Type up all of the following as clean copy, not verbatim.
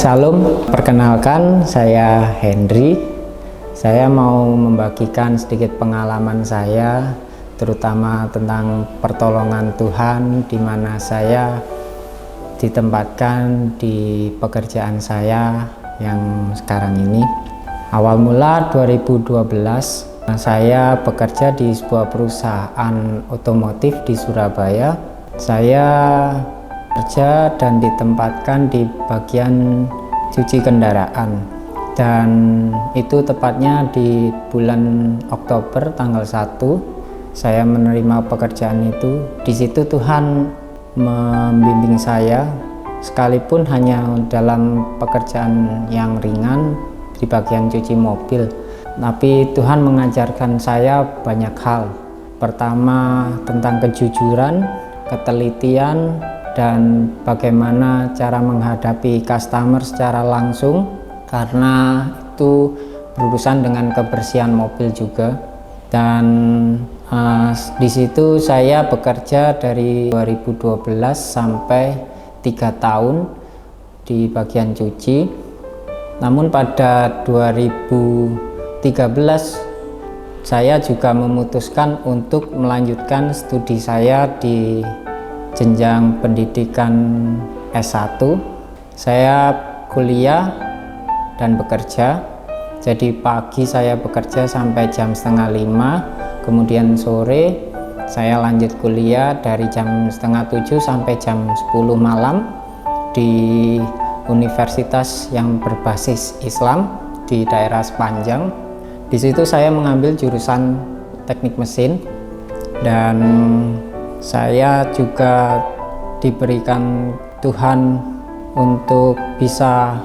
Shalom, perkenalkan saya Henry. Saya mau membagikan sedikit pengalaman saya, terutama tentang pertolongan Tuhan di mana saya ditempatkan di pekerjaan saya yang sekarang ini. Awal mula 2012, saya bekerja di sebuah perusahaan otomotif di Surabaya. Saya kerja dan ditempatkan di bagian cuci kendaraan, dan itu tepatnya di bulan Oktober tanggal 1 saya menerima pekerjaan itu. Di situ Tuhan membimbing saya, sekalipun hanya dalam pekerjaan yang ringan di bagian cuci mobil, tapi Tuhan mengajarkan saya banyak hal. Pertama, tentang kejujuran, ketelitian, dan bagaimana cara menghadapi customer secara langsung, karena itu berurusan dengan kebersihan mobil juga. Dan di situ saya bekerja dari 2012 sampai 3 tahun di bagian cuci. Namun pada 2013 saya juga memutuskan untuk melanjutkan studi saya di jenjang pendidikan S1. Saya kuliah dan bekerja. Jadi pagi saya bekerja sampai jam 4:30, kemudian sore saya lanjut kuliah dari jam 6:30 sampai jam 10 malam di universitas yang berbasis Islam di daerah Sepanjang. Di situ saya mengambil jurusan teknik mesin, dan saya juga diberikan Tuhan untuk bisa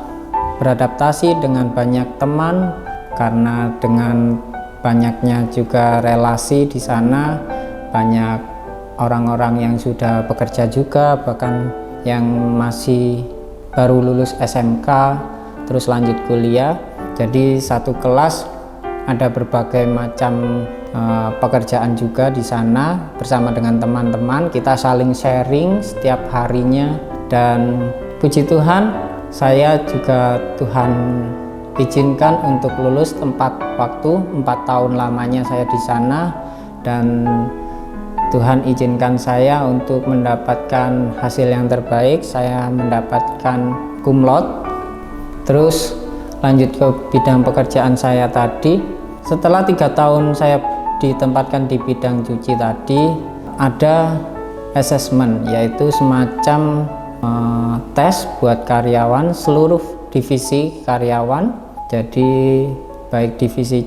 beradaptasi dengan banyak teman, karena dengan banyaknya juga relasi di sana, banyak orang-orang yang sudah bekerja juga, bahkan yang masih baru lulus SMK terus lanjut kuliah. Jadi satu kelas ada berbagai macam pekerjaan juga di sana. Bersama dengan teman-teman kita saling sharing setiap harinya, dan puji Tuhan, saya juga Tuhan izinkan untuk lulus tepat waktu. 4 tahun lamanya saya di sana, dan Tuhan izinkan saya untuk mendapatkan hasil yang terbaik. Saya mendapatkan cum laude. Terus lanjut ke bidang pekerjaan saya tadi. Setelah 3 tahun saya ditempatkan di bidang cuci tadi, ada assessment, yaitu semacam tes buat karyawan, seluruh divisi karyawan. Jadi baik divisi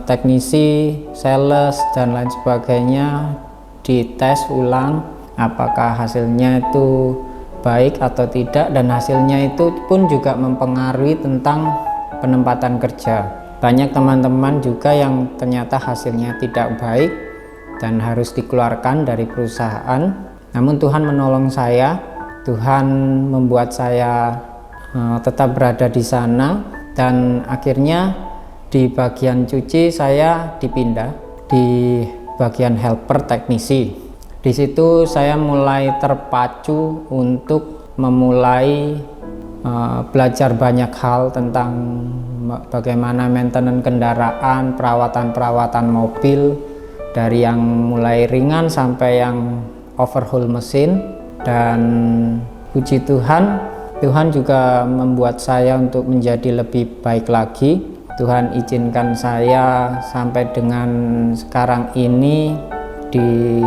teknisi, sales, dan lain sebagainya dites ulang apakah hasilnya itu baik atau tidak, dan hasilnya itu pun juga mempengaruhi tentang penempatan kerja. Banyak teman-teman juga yang ternyata hasilnya tidak baik dan harus dikeluarkan dari perusahaan. Namun Tuhan menolong saya. Tuhan membuat saya tetap berada di sana, dan akhirnya di bagian cuci saya dipindah di bagian helper teknisi. Di situ saya mulai terpacu untuk memulai belajar banyak hal tentang bagaimana maintenance kendaraan, perawatan mobil, dari yang mulai ringan sampai yang overhaul mesin. Dan puji Tuhan, Tuhan juga membuat saya untuk menjadi lebih baik lagi. Tuhan izinkan saya sampai dengan sekarang ini di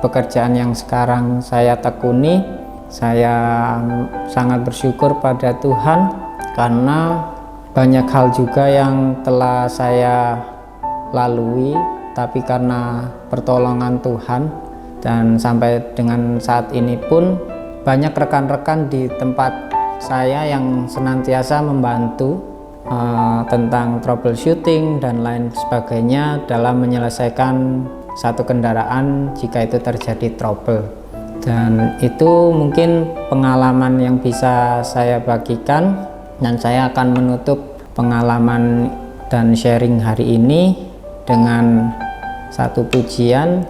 pekerjaan yang sekarang saya tekuni. Saya sangat bersyukur pada Tuhan, karena banyak hal juga yang telah saya lalui, tapi karena pertolongan Tuhan. Dan sampai dengan saat ini pun banyak rekan-rekan di tempat saya yang senantiasa membantu tentang troubleshooting dan lain sebagainya dalam menyelesaikan satu kendaraan jika itu terjadi trouble. Dan itu mungkin pengalaman yang bisa saya bagikan, dan saya akan menutup pengalaman dan sharing hari ini dengan satu pujian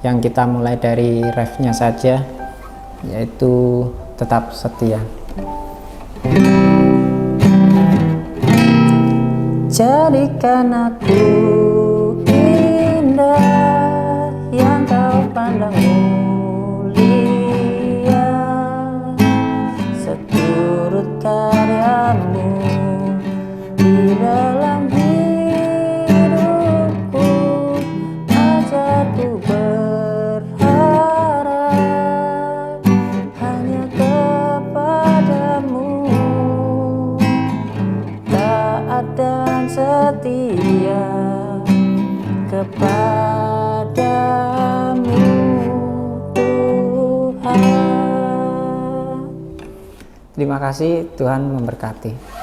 yang kita mulai dari refnya saja, yaitu tetap setia. Jadikan aku indah yang kau pandang mulia, seturut karyamu di dalam hidupku. Ajarku berharap hanya kepadamu, taat dan setia kepadamu Tuhan. Terima kasih, Tuhan memberkati.